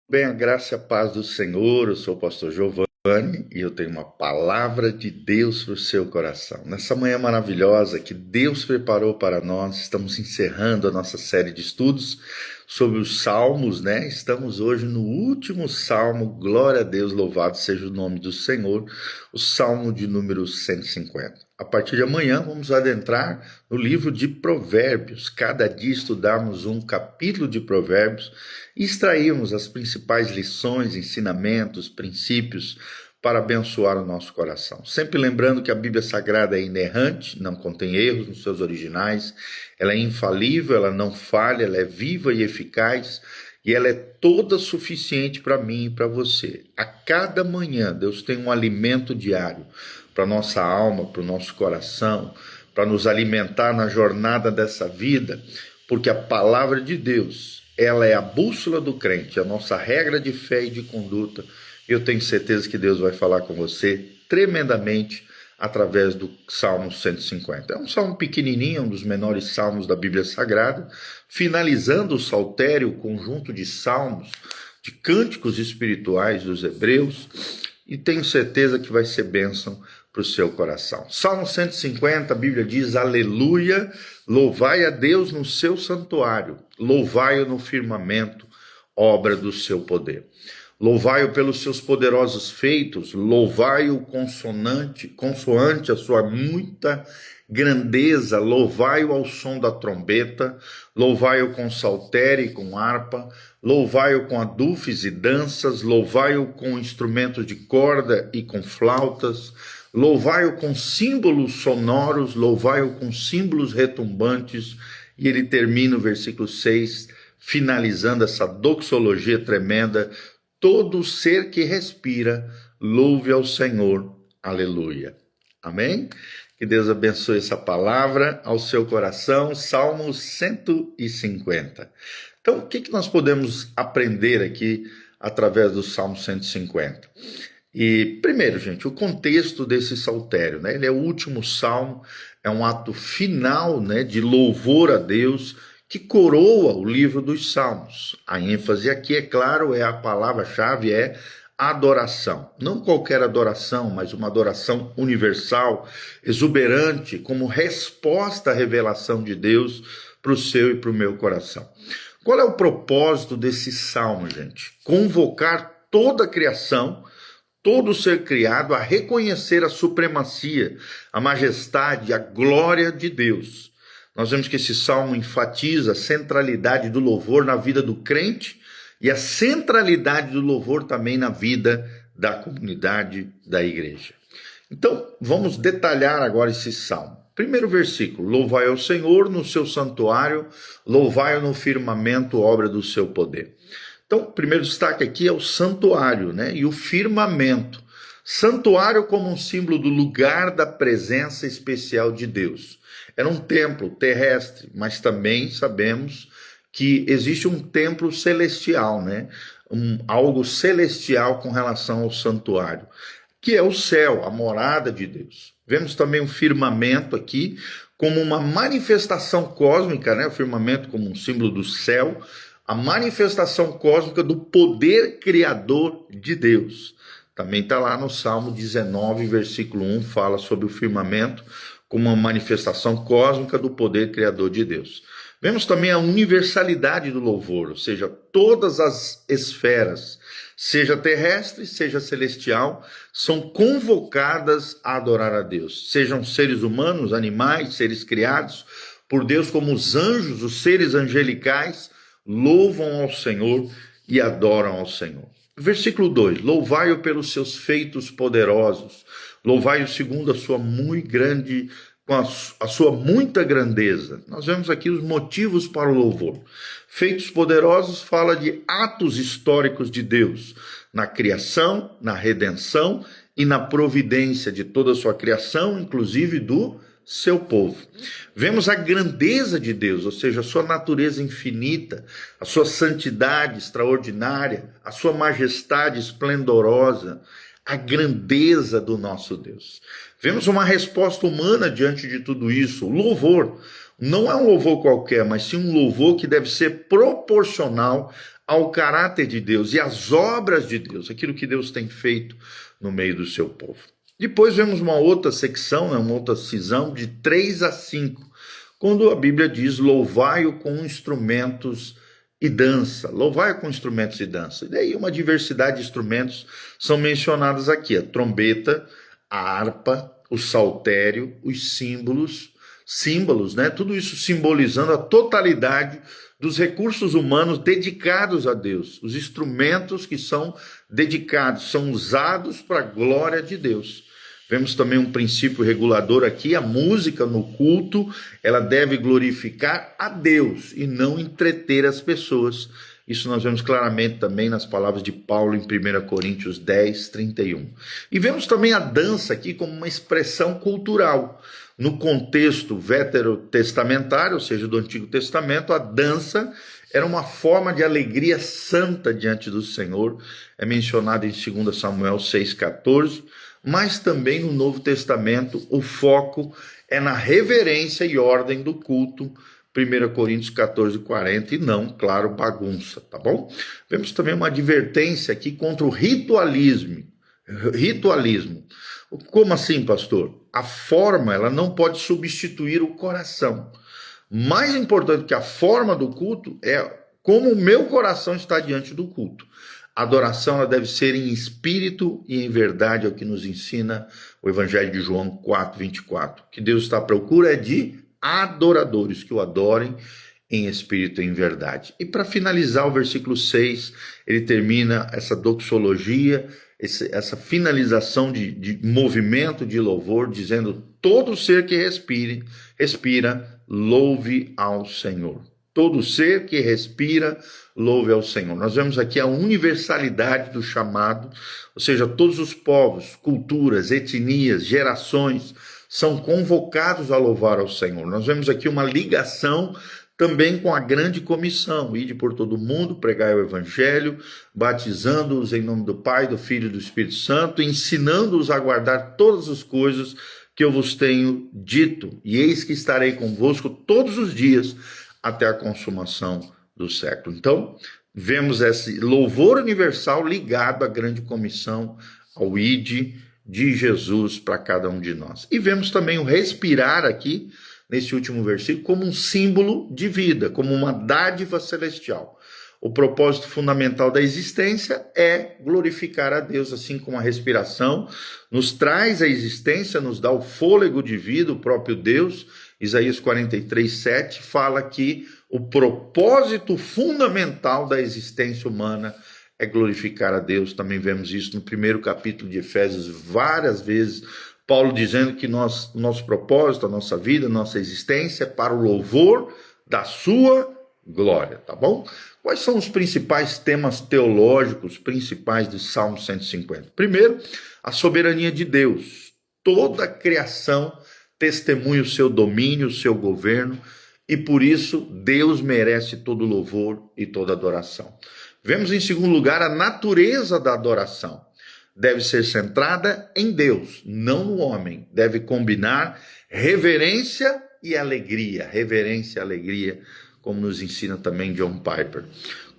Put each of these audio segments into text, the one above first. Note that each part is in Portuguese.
Bem, a graça e a paz do Senhor, eu sou o pastor Giovanni e eu tenho uma palavra de Deus para o seu coração. Nessa manhã maravilhosa que Deus preparou para nós, estamos encerrando a nossa série de estudos sobre os Salmos, né? Estamos hoje no último Salmo, glória a Deus, louvado seja o nome do Senhor, o Salmo de número 150. A partir de amanhã vamos adentrar no livro de Provérbios. Cada dia estudarmos um capítulo de Provérbios e extrairmos as principais lições, ensinamentos, princípios para abençoar o nosso coração. Sempre lembrando que a Bíblia Sagrada é inerrante, não contém erros nos seus originais, ela é infalível, ela não falha, ela é viva e eficaz e ela é toda suficiente para mim e para você. A cada manhã Deus tem um alimento diário para nossa alma, para o nosso coração, para nos alimentar na jornada dessa vida, porque a palavra de Deus, ela é a bússola do crente, a nossa regra de fé e de conduta. Eu tenho certeza que Deus vai falar com você tremendamente através do Salmo 150. É um salmo pequenininho, um dos menores salmos da Bíblia Sagrada, finalizando o saltério, o conjunto de salmos, de cânticos espirituais dos hebreus, e tenho certeza que vai ser bênção para o seu coração. Salmo 150, a Bíblia diz: aleluia, louvai a Deus no seu santuário, louvai-o no firmamento, obra do seu poder. Louvai-o pelos seus poderosos feitos, louvai-o consoante a sua muita grandeza, louvai-o ao som da trombeta, louvai-o com saltério e com harpa, louvai-o com adufes e danças, louvai-o com instrumentos de corda e com flautas, louvai-o com símbolos sonoros, louvai-o com símbolos retumbantes. E ele termina o versículo 6, finalizando essa doxologia tremenda: todo ser que respira, louve ao Senhor, aleluia. Amém? Que Deus abençoe essa palavra ao seu coração. Salmo 150. Então, o que nós podemos aprender aqui através do Salmo 150? E, primeiro, gente, o contexto desse saltério, né? Ele é o último salmo, é um ato final, né, de louvor a Deus, que coroa o livro dos Salmos. A ênfase aqui, é claro, a palavra-chave é adoração. Não qualquer adoração, mas uma adoração universal, exuberante, como resposta à revelação de Deus para o seu e para o meu coração. Qual é o propósito desse salmo, gente? Convocar toda a criação, todo ser criado, a reconhecer a supremacia, a majestade, a glória de Deus. Nós vemos que esse salmo enfatiza a centralidade do louvor na vida do crente e a centralidade do louvor também na vida da comunidade da igreja. Então, vamos detalhar agora esse salmo. Primeiro versículo: louvai ao Senhor no seu santuário, louvai-o no firmamento, obra do seu poder. Então, o primeiro destaque aqui é o santuário, né? E o firmamento. Santuário como um símbolo do lugar da presença especial de Deus. Era um templo terrestre, mas também sabemos que existe um templo celestial, né? Algo celestial com relação ao santuário, que é o céu, a morada de Deus. Vemos também o firmamento aqui como uma manifestação cósmica, né? O firmamento como um símbolo do céu, a manifestação cósmica do poder criador de Deus. Também está lá no Salmo 19, versículo 1, fala sobre o firmamento como uma manifestação cósmica do poder criador de Deus. Vemos também a universalidade do louvor, ou seja, todas as esferas, seja terrestre, seja celestial, são convocadas a adorar a Deus. Sejam seres humanos, animais, seres criados por Deus, como os anjos, os seres angelicais, louvam ao Senhor e adoram ao Senhor. Versículo 2: louvai-o pelos seus feitos poderosos, louvai-o segundo a sua muito grande, com a sua muita grandeza. Nós vemos aqui os motivos para o louvor. Feitos poderosos fala de atos históricos de Deus, na criação, na redenção e na providência de toda a sua criação, inclusive do seu povo. Vemos a grandeza de Deus, ou seja, a sua natureza infinita, a sua santidade extraordinária, a sua majestade esplendorosa, a grandeza do nosso Deus. Vemos uma resposta humana diante de tudo isso. O louvor não é um louvor qualquer, mas sim um louvor que deve ser proporcional ao caráter de Deus e às obras de Deus, aquilo que Deus tem feito no meio do seu povo. Depois vemos uma outra secção, uma outra cisão de 3 a 5, quando a Bíblia diz: louvai-o com instrumentos e dança. Louvai-o com instrumentos e dança. E daí uma diversidade de instrumentos são mencionados aqui: a trombeta, a harpa, o saltério, os símbolos, né? Tudo isso simbolizando a totalidade dos recursos humanos dedicados a Deus. Os instrumentos que são dedicados, são usados para a glória de Deus. Vemos também um princípio regulador aqui: a música no culto, ela deve glorificar a Deus e não entreter as pessoas. Isso nós vemos claramente também nas palavras de Paulo em 1 Coríntios 10, 31. E vemos também a dança aqui como uma expressão cultural. No contexto veterotestamentário, ou seja, do Antigo Testamento, a dança era uma forma de alegria santa diante do Senhor. É mencionado em 2 Samuel 6,14. Mas também no Novo Testamento o foco é na reverência e ordem do culto, 1 Coríntios 14, 40, e não, claro, bagunça, tá bom? Vemos também uma advertência aqui contra o ritualismo. Como assim, pastor? A forma, ela não pode substituir o coração. Mais importante que a forma do culto é como o meu coração está diante do culto. A adoração ela deve ser em espírito e em verdade, é o que nos ensina o Evangelho de João 4, 24. O que Deus está à procura é de adoradores, que o adorem em espírito e em verdade. E para finalizar, o versículo 6, ele termina essa doxologia, essa finalização de movimento de louvor, dizendo: todo ser que respira, louve ao Senhor. Todo ser que respira, louve ao Senhor. Nós vemos aqui a universalidade do chamado, ou seja, todos os povos, culturas, etnias, gerações são convocados a louvar ao Senhor. Nós vemos aqui uma ligação também com a grande comissão: ide por todo mundo, pregai o evangelho, batizando-os em nome do Pai, do Filho e do Espírito Santo, ensinando-os a guardar todas as coisas que eu vos tenho dito, e eis que estarei convosco todos os dias até a consumação do século. Então, vemos esse louvor universal ligado à grande comissão, ao ide de Jesus para cada um de nós. E vemos também o respirar aqui, nesse último versículo, como um símbolo de vida, como uma dádiva celestial. O propósito fundamental da existência é glorificar a Deus, assim como a respiração nos traz a existência, nos dá o fôlego de vida, o próprio Deus. Isaías 43, 7 fala que o propósito fundamental da existência humana é glorificar a Deus. Também vemos isso no primeiro capítulo de Efésios várias vezes, Paulo dizendo que nosso propósito, a nossa vida, a nossa existência é para o louvor da sua glória, tá bom? Quais são os principais temas teológicos principais do Salmo 150? Primeiro, a soberania de Deus. Toda a criação testemunha o seu domínio, o seu governo, e por isso Deus merece todo louvor e toda adoração. Vemos em segundo lugar a natureza da adoração. Deve ser centrada em Deus, não no homem. Deve combinar reverência e alegria. Reverência e alegria, como nos ensina também John Piper.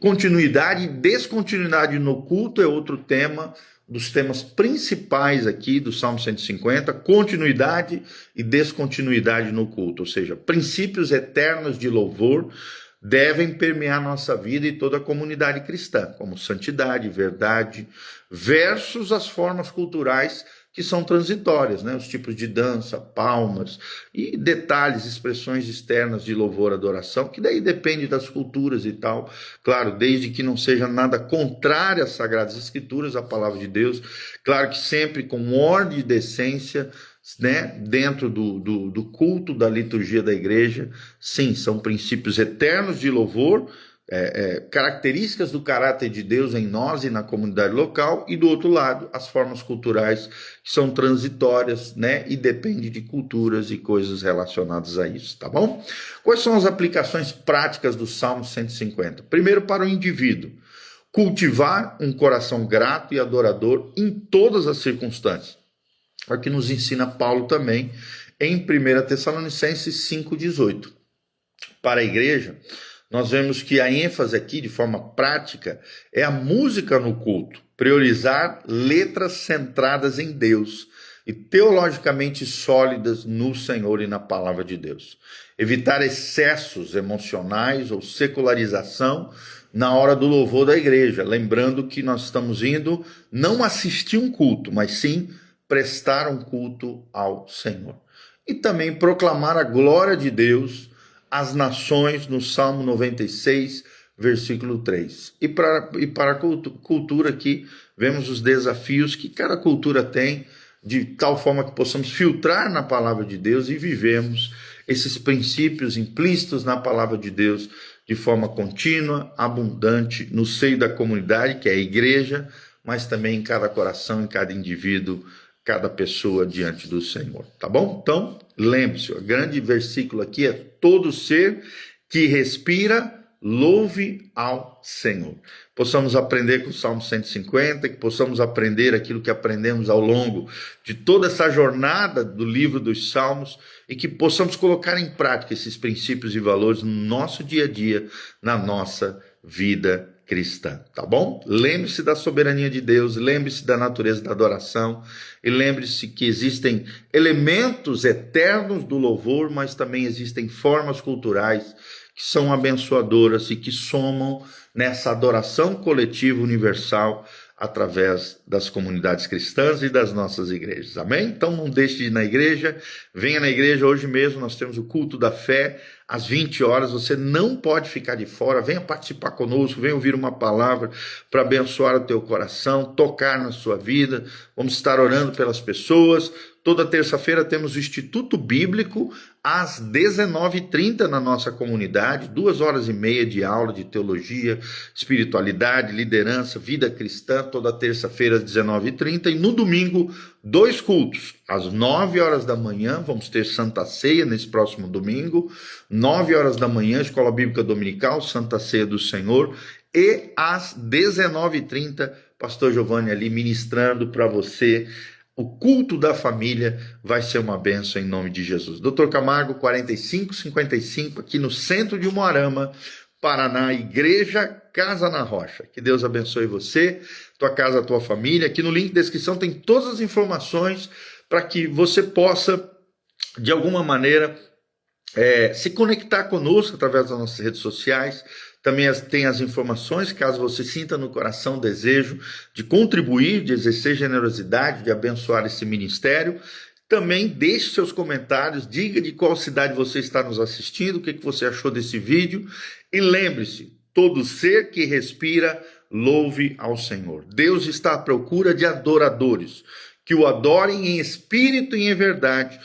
Continuidade e descontinuidade no culto é outro tema, dos temas principais aqui do Salmo 150, continuidade e descontinuidade no culto, ou seja, princípios eternos de louvor devem permear nossa vida e toda a comunidade cristã, como santidade, verdade, versus as formas culturais que são transitórias, né? Os tipos de dança, palmas e detalhes, expressões externas de louvor, adoração, que daí depende das culturas e tal, claro, desde que não seja nada contrário às Sagradas Escrituras, à palavra de Deus, claro que sempre com ordem e decência, né, dentro do culto, da liturgia da igreja. Sim, são princípios eternos de louvor, características do caráter de Deus em nós e na comunidade local, e do outro lado, as formas culturais que são transitórias, né, e dependem de culturas e coisas relacionadas a isso, tá bom? Quais são as aplicações práticas do Salmo 150? Primeiro, para o indivíduo, cultivar um coração grato e adorador em todas as circunstâncias. É o que nos ensina Paulo também em 1 Tessalonicenses 5,18. Para a igreja, nós vemos que a ênfase aqui, de forma prática, é a música no culto, priorizar letras centradas em Deus e teologicamente sólidas no Senhor e na palavra de Deus. Evitar excessos emocionais ou secularização na hora do louvor da igreja, lembrando que nós estamos indo não assistir um culto, mas sim prestar um culto ao Senhor. E também proclamar a glória de Deus às nações, no Salmo 96, versículo 3. E para a cultura aqui, vemos os desafios que cada cultura tem, de tal forma que possamos filtrar na palavra de Deus e vivemos esses princípios implícitos na palavra de Deus de forma contínua, abundante, no seio da comunidade, que é a igreja, mas também em cada coração, em cada indivíduo, cada pessoa diante do Senhor, tá bom? Então, lembre-se, o grande versículo aqui é: todo ser que respira, louve ao Senhor. Possamos aprender com o Salmo 150, que possamos aprender aquilo que aprendemos ao longo de toda essa jornada do livro dos Salmos e que possamos colocar em prática esses princípios e valores no nosso dia a dia, na nossa vida cristã, tá bom? Lembre-se da soberania de Deus, lembre-se da natureza da adoração e lembre-se que existem elementos eternos do louvor, mas também existem formas culturais que são abençoadoras e que somam nessa adoração coletiva universal através das comunidades cristãs e das nossas igrejas, amém? Então não deixe de ir na igreja, venha na igreja. Hoje mesmo nós temos o culto da fé às 20 horas, você não pode ficar de fora, venha participar conosco, venha ouvir uma palavra para abençoar o teu coração, tocar na sua vida. Vamos estar orando pelas pessoas. Toda terça-feira temos o Instituto Bíblico às 19h30 na nossa comunidade, 2h30 de aula de teologia, espiritualidade, liderança, vida cristã, toda terça-feira às 19h30, e no domingo 2 cultos, às 9 horas da manhã, vamos ter Santa Ceia nesse próximo domingo, 9 horas da manhã, Escola Bíblica Dominical, Santa Ceia do Senhor, e às 19h30, Pastor Giovanni ali ministrando para você. O culto da família vai ser uma bênção em nome de Jesus. Dr. Camargo, 4555, aqui no centro de Umuarama, Paraná, Igreja Casa na Rocha. Que Deus abençoe você, tua casa, tua família. Aqui no link da descrição tem todas as informações para que você possa, de alguma maneira, se conectar conosco através das nossas redes sociais. Também tem as informações, caso você sinta no coração o desejo de contribuir, de exercer generosidade, de abençoar esse ministério. Também deixe seus comentários, diga de qual cidade você está nos assistindo, o que você achou desse vídeo. E lembre-se, todo ser que respira, louve ao Senhor. Deus está à procura de adoradores, que o adorem em espírito e em verdade.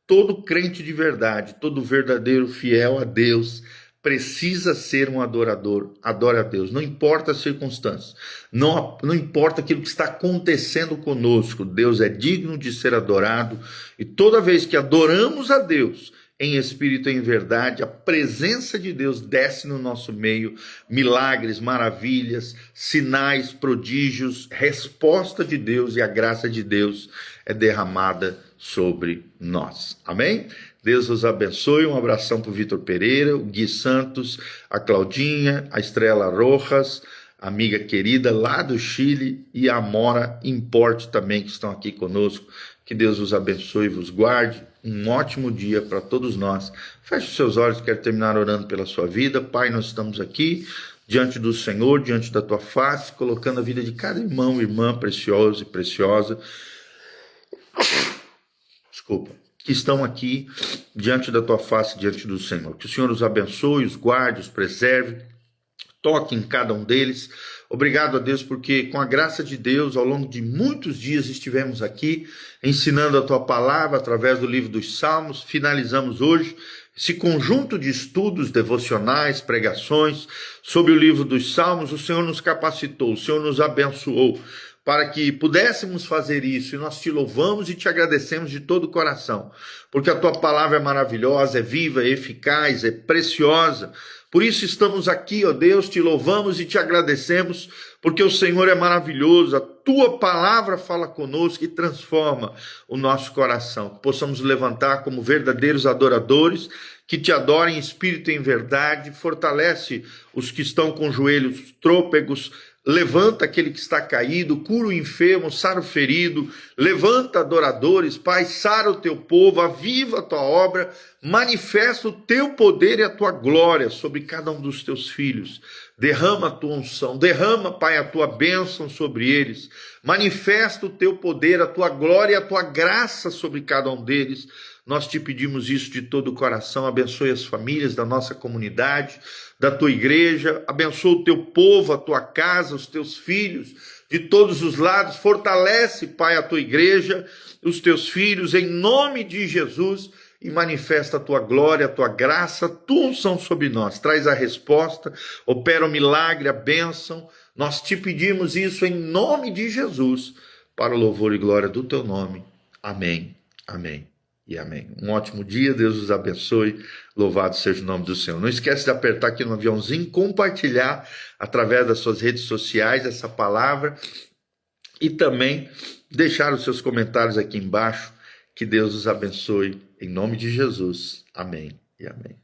Todo crente de verdade, todo verdadeiro fiel a Deus, precisa ser um adorador. Adore a Deus, não importa as circunstâncias, não importa aquilo que está acontecendo conosco, Deus é digno de ser adorado, e toda vez que adoramos a Deus em espírito e em verdade, a presença de Deus desce no nosso meio, milagres, maravilhas, sinais, prodígios, resposta de Deus e a graça de Deus é derramada sobre nós, amém? Deus os abençoe, um abração para o Vitor Pereira, o Gui Santos, a Claudinha, a Estrela Rojas, amiga querida lá do Chile, e a Amora Importe também, que estão aqui conosco. Que Deus os abençoe e vos guarde. Um ótimo dia para todos nós. Feche os seus olhos, quero terminar orando pela sua vida. Pai, nós estamos aqui diante do Senhor, diante da tua face, colocando a vida de cada irmão e irmã precioso e preciosa. Desculpa. Que estão aqui diante da tua face, diante do Senhor. Que o Senhor os abençoe, os guarde, os preserve, toque em cada um deles. Obrigado a Deus, porque com a graça de Deus, ao longo de muitos dias estivemos aqui, ensinando a tua palavra através do livro dos Salmos. Finalizamos hoje esse conjunto de estudos devocionais, pregações sobre o livro dos Salmos. O Senhor nos capacitou, o Senhor nos abençoou para que pudéssemos fazer isso, e nós te louvamos e te agradecemos de todo o coração, porque a tua palavra é maravilhosa, é viva, é eficaz, é preciosa. Por isso estamos aqui, ó Deus, te louvamos e te agradecemos, porque o Senhor é maravilhoso, a tua palavra fala conosco e transforma o nosso coração. Que possamos levantar como verdadeiros adoradores, que te adorem em espírito e em verdade. Fortalece os que estão com joelhos trôpegos, levanta aquele que está caído, cura o enfermo, sara o ferido, levanta adoradores, Pai, sara o teu povo, aviva a tua obra, manifesta o teu poder e a tua glória sobre cada um dos teus filhos. Derrama a tua unção, derrama, Pai, a tua bênção sobre eles, manifesta o teu poder, a tua glória e a tua graça sobre cada um deles. Nós te pedimos isso de todo o coração. Abençoe as famílias da nossa comunidade, da tua igreja, abençoa o teu povo, a tua casa, os teus filhos, de todos os lados. Fortalece, Pai, a tua igreja, os teus filhos, em nome de Jesus, e manifesta a tua glória, a tua graça, a tua unção sobre nós. Traz a resposta, opera o milagre, a bênção. Nós te pedimos isso em nome de Jesus, para o louvor e glória do teu nome. Amém, amém e amém. Um ótimo dia, Deus os abençoe, louvado seja o nome do Senhor. Não esquece de apertar aqui no aviãozinho, compartilhar através das suas redes sociais essa palavra e também deixar os seus comentários aqui embaixo. Que Deus os abençoe, em nome de Jesus. Amém e amém.